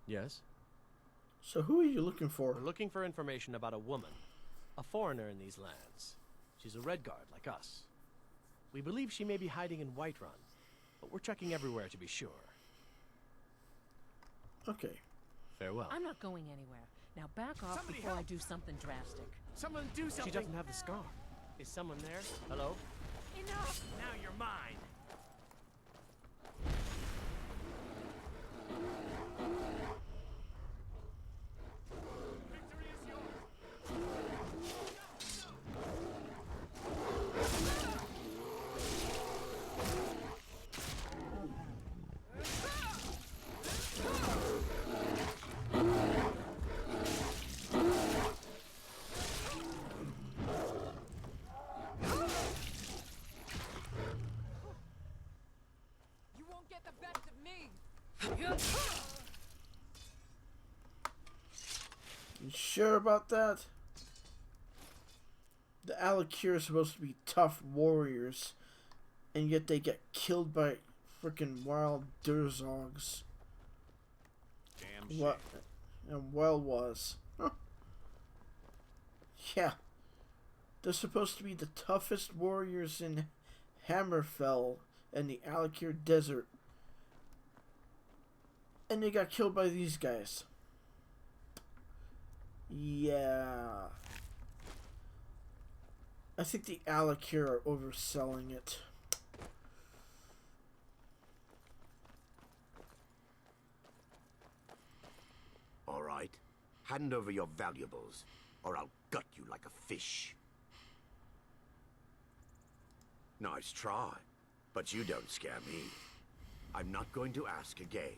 Yes? So who are you looking for? We're looking for information about a woman. A foreigner in these lands. She's a Redguard like us. We believe she may be hiding in Whiterun, but we're checking everywhere to be sure. Okay. Farewell. I'm not going anywhere. Now back off Somebody before I help. do something drastic. Someone do something. She doesn't have the scar. Is someone there? Hello? Enough! Now you're mine. Victory is yours. You won't get the best of me! You sure about that? The Alakir are supposed to be tough warriors, and yet they get killed by freaking wild Durzogs. Damn shame. What? And well was. Huh. Yeah. They're supposed to be the toughest warriors in Hammerfell and the Alakir Desert. And they got killed by these guys. Yeah. I think the Alakir are overselling it. All right. Hand over your valuables, or I'll gut you like a fish. Nice try, but you don't scare me. I'm not going to ask again.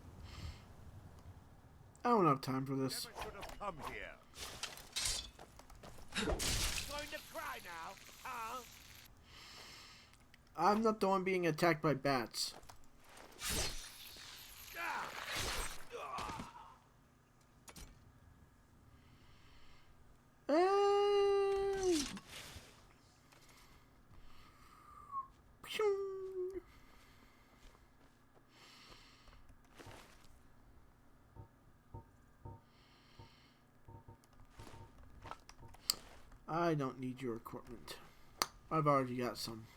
I don't have time for this. Never should have come here. Going to cry now, huh? I'm not the one being attacked by bats. Hey! Pew! I don't need your equipment. I've already got some.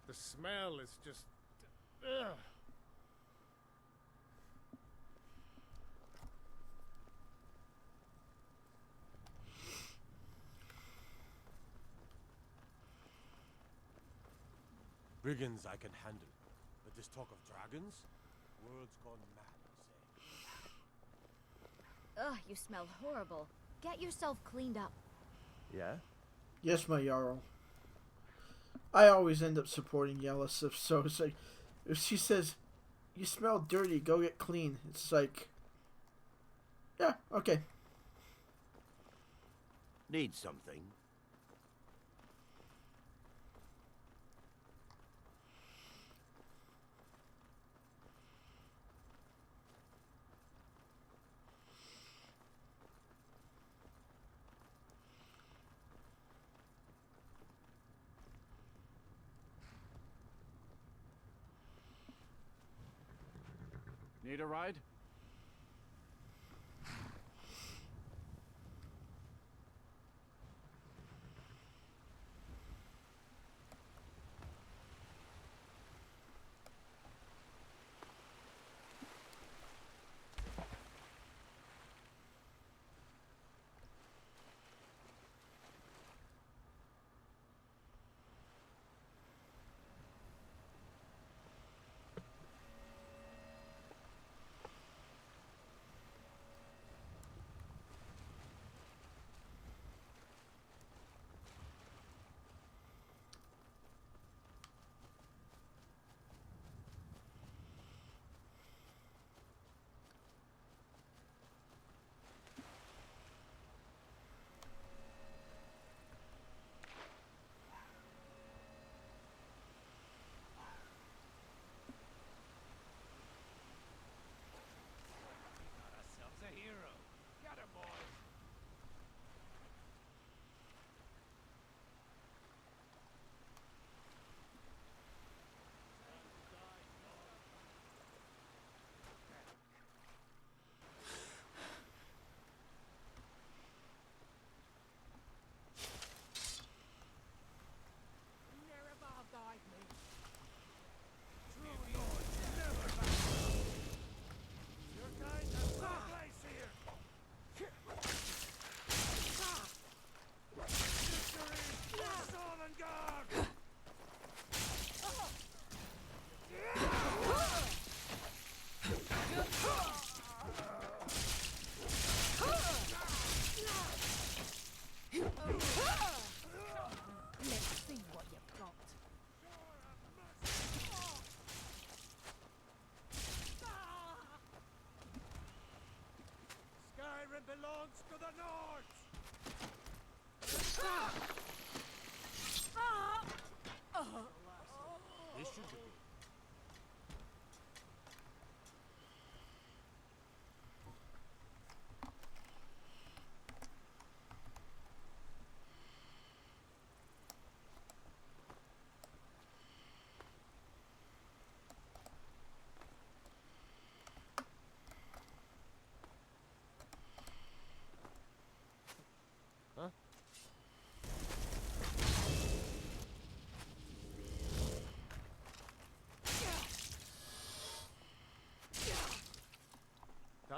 The smell is just... Ugh. Brigands I can handle, but this talk of dragons? World's gone mad, I say. Ugh, you smell horrible. Get yourself cleaned up. Yeah? Yes, my Jarl. I always end up supporting Yellisif, so it's like, if she says, you smell dirty, go get clean, it's like, yeah, okay. Need something? Need a ride?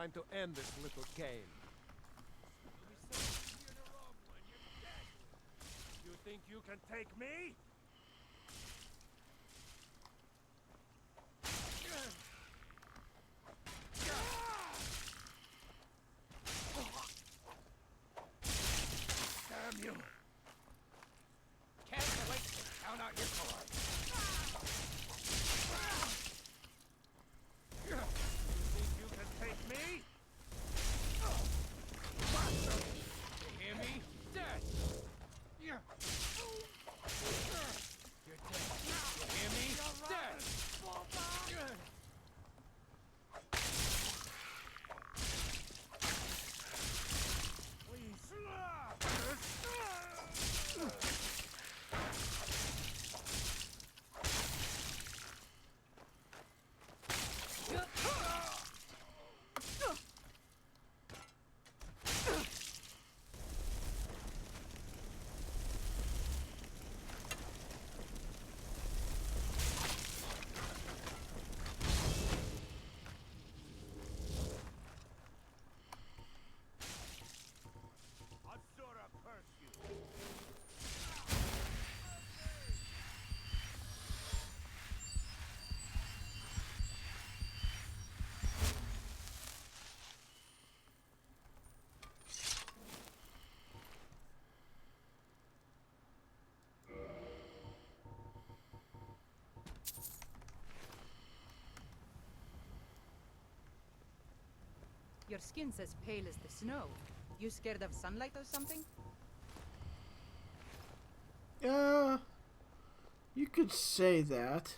Time to end this little game. You think you can take me? Damn you! Can't wait to count out your coins. You think you can take me? You hear me? Dead! You're dead. You hear me? Dead! Your skin's as pale as the snow. You scared of sunlight or something? You could say that.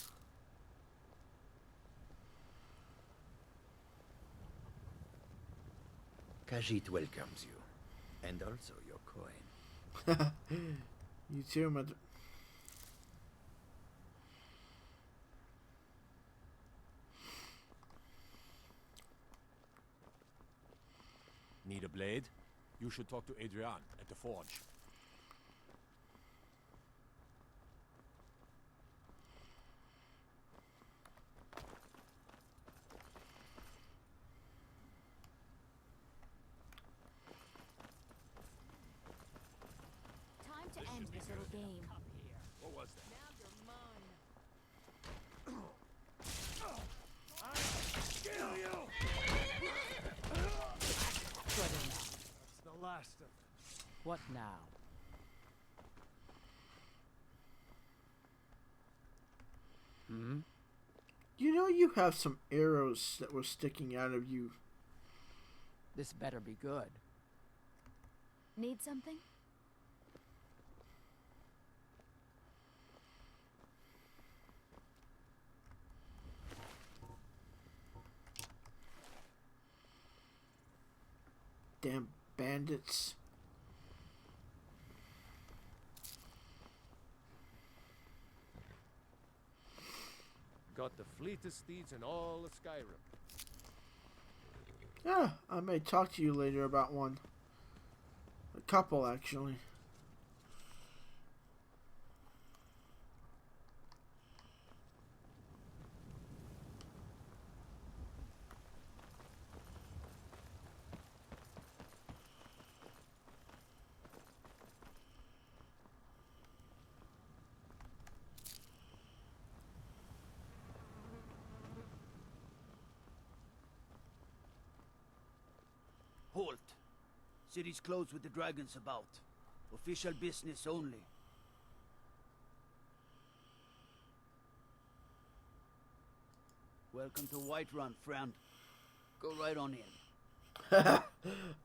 Khajiit welcomes you, and also your coin. You too, mother. Need a blade? You should talk to Adrian at the forge. Time to end this little game. What was that? Now you're mine. Kill you! Good enough. That's the last of it. What now? You know you have some arrows that were sticking out of you. This better be good. Need something? Damn bandits. Got the fleetest steeds in all of Skyrim. Yeah, I may talk to you later about one. A couple, actually. Halt. City's closed with the dragons about. Official business only. Welcome to Whiterun, friend. Go right on in.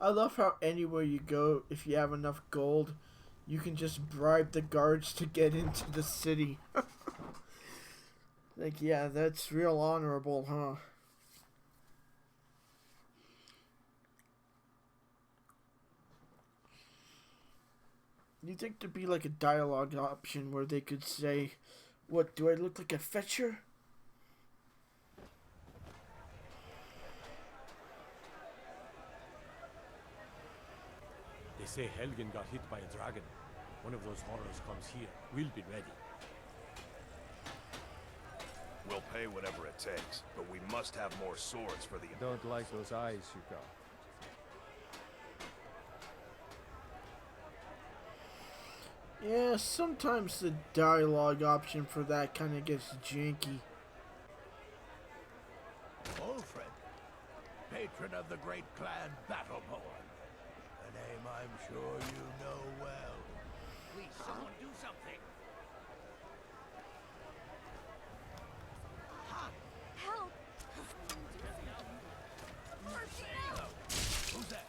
I love how anywhere you go, if you have enough gold, you can just bribe the guards to get into the city. Like, yeah, that's real honorable, huh? You think there'd be like a dialogue option where they could say, "What, do I look like a fetcher?" They say Helgen got hit by a dragon. One of those horrors comes here. We'll be ready. We'll pay whatever it takes, but we must have more swords for the... Don't like those eyes you got. Yeah, sometimes the dialogue option for that kind of gets janky. Olfred, patron of the great clan Battleborn. A name I'm sure you know well. Please, someone do something. Help! Who's that?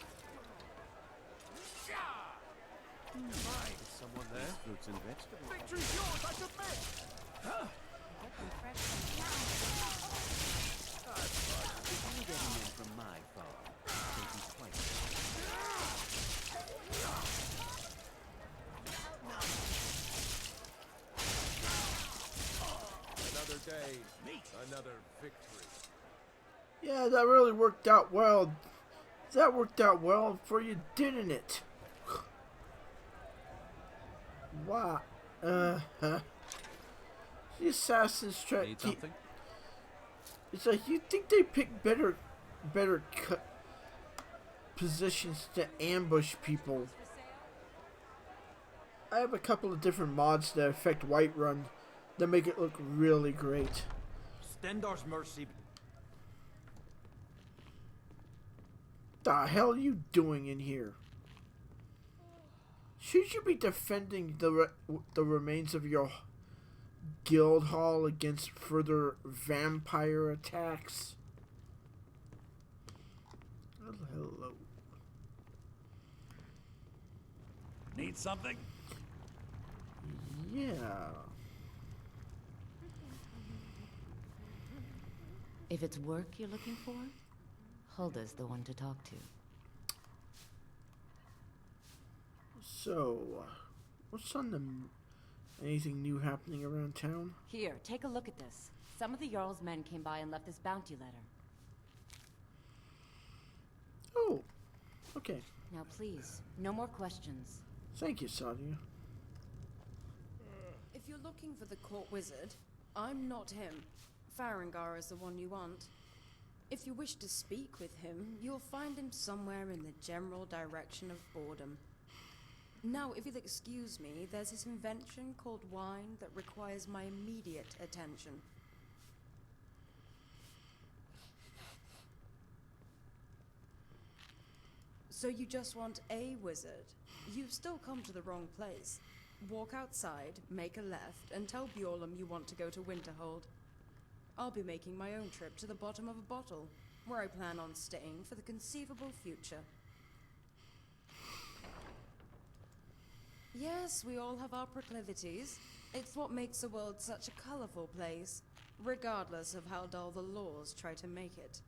Is someone there? Fruits and vegetables. Victory's yours, I submit! I'm getting in from my farm. Taking twice. Another day, another victory. Yeah, that really worked out well. That worked out well for you, didn't it? Wow. The assassins try. Need something? It's like you think they pick better positions to ambush people. I have a couple of different mods that affect Whiterun that make it look really great. Stendar's mercy. The hell are you doing in here? Should you be defending the remains of your guild hall against further vampire attacks? Hello. Need something? Yeah. If it's work you're looking for, Hulda's the one to talk to. So, what's on the... Anything new happening around town? Here, take a look at this. Some of the Jarl's men came by and left this bounty letter. Oh, okay. Now please, no more questions. Thank you, Sadia. If you're looking for the court wizard, I'm not him. Farengar is the one you want. If you wish to speak with him, you'll find him somewhere in the general direction of boredom. Now, if you'll excuse me, there's this invention called wine that requires my immediate attention. So you just want a wizard? You've still come to the wrong place. Walk outside, make a left, and tell Bjorlum you want to go to Winterhold. I'll be making my own trip to the bottom of a bottle, where I plan on staying for the conceivable future. Yes, we all have our proclivities. It's what makes the world such a colorful place, regardless of how dull the laws try to make it.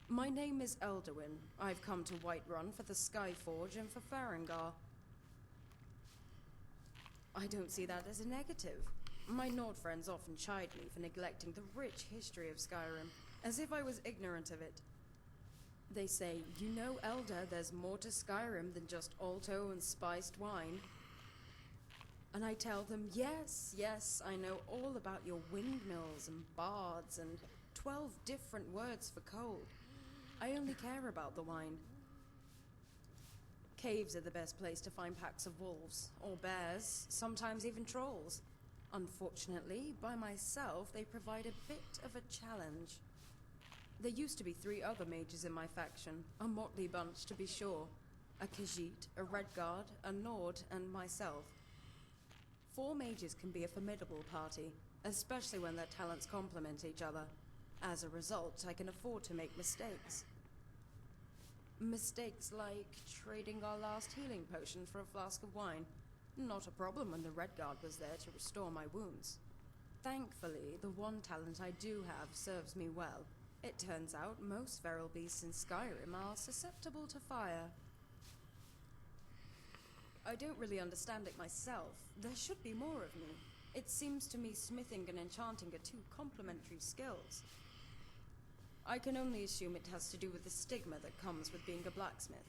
My name is Elduin. I've come to Whiterun for the Skyforge and for Farengar. I don't see that as a negative. My Nord friends often chide me for neglecting the rich history of Skyrim, as if I was ignorant of it. They say, you know, Elder, there's more to Skyrim than just alto and spiced wine. And I tell them, yes, I know all about your windmills and bards and 12 different words for cold. I only care about the wine. Caves are the best place to find packs of wolves, or bears, sometimes even trolls. Unfortunately, by myself, they provide a bit of a challenge. There used to be 3 other mages in my faction, a motley bunch to be sure. A Khajiit, a Redguard, a Nord, and myself. 4 mages can be a formidable party, especially when their talents complement each other. As a result, I can afford to make mistakes. Mistakes like trading our last healing potion for a flask of wine. Not a problem when the Redguard was there to restore my wounds. Thankfully, the one talent I do have serves me well. It turns out most feral beasts in Skyrim are susceptible to fire. I don't really understand it myself. There should be more of me. It seems to me smithing and enchanting are 2 complementary skills. I can only assume it has to do with the stigma that comes with being a blacksmith.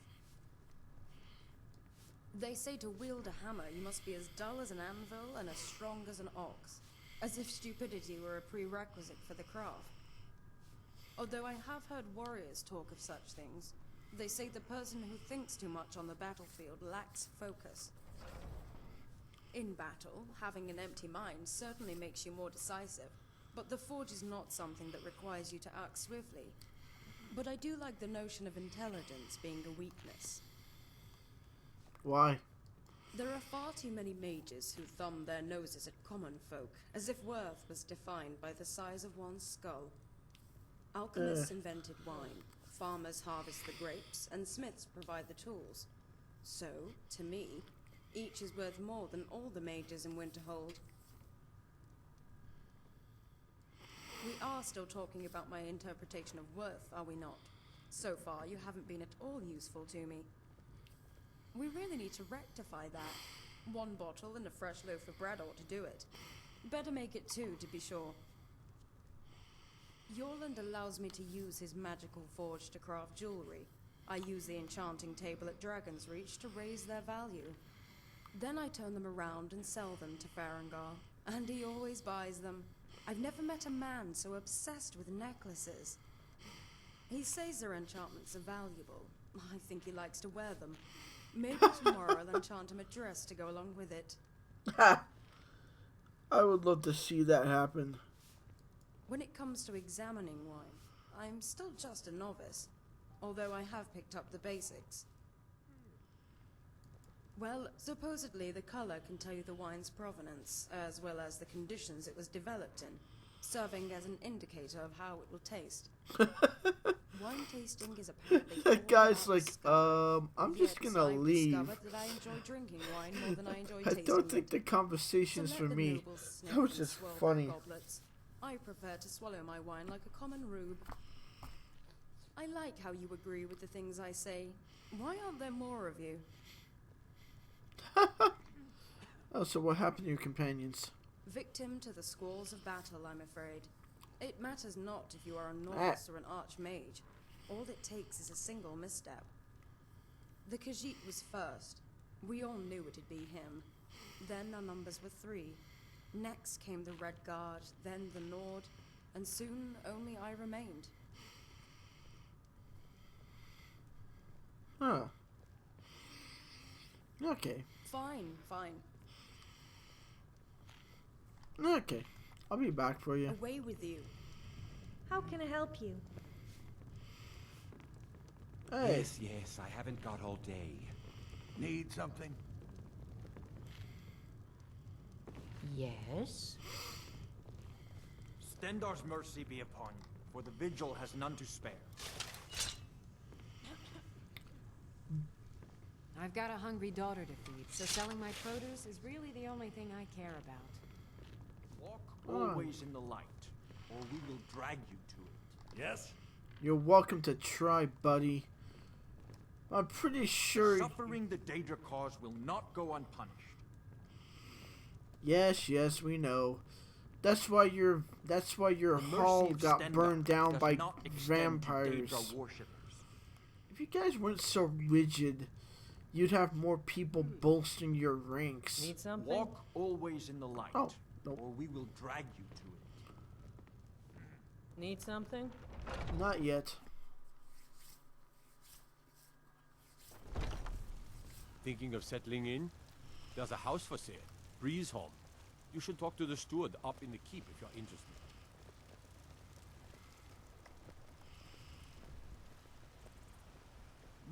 They say to wield a hammer, you must be as dull as an anvil and as strong as an ox. as if stupidity were a prerequisite for the craft. Although I have heard warriors talk of such things, they say the person who thinks too much on the battlefield lacks focus. In battle, having an empty mind certainly makes you more decisive, but the forge is not something that requires you to act swiftly. But I do like the notion of intelligence being a weakness. Why? There are far too many mages who thumb their noses at common folk, as if worth was defined by the size of one's skull. Alchemists invented wine, farmers harvest the grapes, and smiths provide the tools. So, to me, each is worth more than all the mages in Winterhold. We are still talking about my interpretation of worth, are we not? So far, you haven't been at all useful to me. We really need to rectify that. 1 bottle and a fresh loaf of bread ought to do it. Better make it 2, to be sure. Yorland allows me to use his magical forge to craft jewelry. I use the enchanting table at Dragon's Reach to raise their value. Then I turn them around and sell them to Farengar, and he always buys them. I've never met a man so obsessed with necklaces. He says their enchantments are valuable. I think he likes to wear them. Maybe tomorrow I'll enchant him a dress to go along with it. Ha! I would love to see that happen. When it comes to examining wine, I'm still just a novice, although I have picked up the basics. Well, supposedly the color can tell you the wine's provenance, as well as the conditions it was developed in, serving as an indicator of how it will taste. Wine tasting is apparently That guy's like, I'm just gonna leave. That I enjoy drinking wine more than I enjoy I tasting don't think it. the conversation's So for let the me. nobles sniff That was and just swirl their funny. goblets. I prefer to swallow my wine like a common rube. I like how you agree with the things I say. Why aren't there more of you? Oh, so what happened to your companions? Victim to the squalls of battle, I'm afraid. It matters not if you are a novice or an archmage. All it takes is a single misstep. The Khajiit was first. We all knew it'd be him. Then our numbers were 3. Next came the Red Guard, then the Nord, and soon only I remained. Huh. Okay. Fine. Okay. I'll be back for you. Away with you. How can I help you? Hey. Yes, I haven't got all day. Need something? Yes? Stendar's mercy be upon you, for the vigil has none to spare. I've got a hungry daughter to feed, so selling my produce is really the only thing I care about. Walk always in the light, or we will drag you to it. Yes? You're welcome to try, buddy. I'm pretty sure... Suffering the Daedra cause will not go unpunished. Yes, we know. That's why your hall got burned down by vampires. If you guys weren't so rigid, you'd have more people bolstering your ranks. Need something? Walk always in the light, Oh, nope. or we will drag you to it. Need something? Not yet. Thinking of settling in? There's a house for sale. Breeze Home. You should talk to the steward up in the keep if you're interested.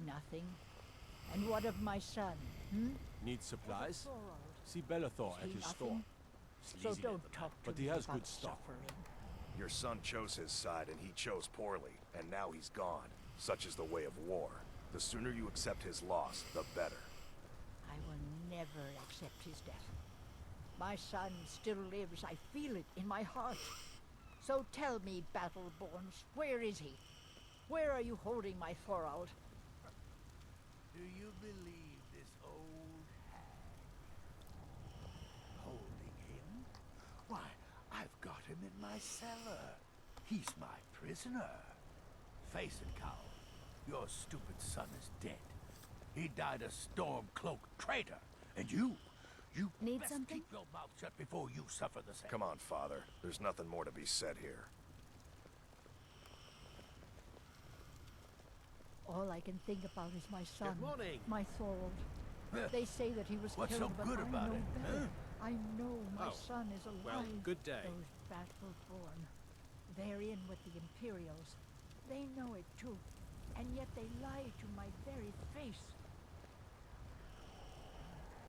Nothing. And what of my son? Need supplies? See Bellathor at his store. So Sleazy don't little talk man, to but me he has about good stuff. suffering. Your son chose his side, and he chose poorly, and now he's gone. Such is the way of war. The sooner you accept his loss, the better. I will never accept his death. My son still lives. I feel it in my heart. So tell me, Battleborns, where is he? Where are you holding my Thorald? Do you believe this old hag? Holding him? Why, I've got him in my cellar. He's my prisoner. Face it, Cowl. Your stupid son is dead. He died a storm-cloaked traitor. And you You Need best something? keep your mouth shut before you suffer the same. Come on, Father. There's nothing more to be said here. All I can think about is my son, morning. my Thorold. They say that he was What's killed, so but good I about know it, better. I know my Oh, son is alive. well, good day. Those battle-born. They're in with the Imperials. They know it too, and yet they lie to my very face.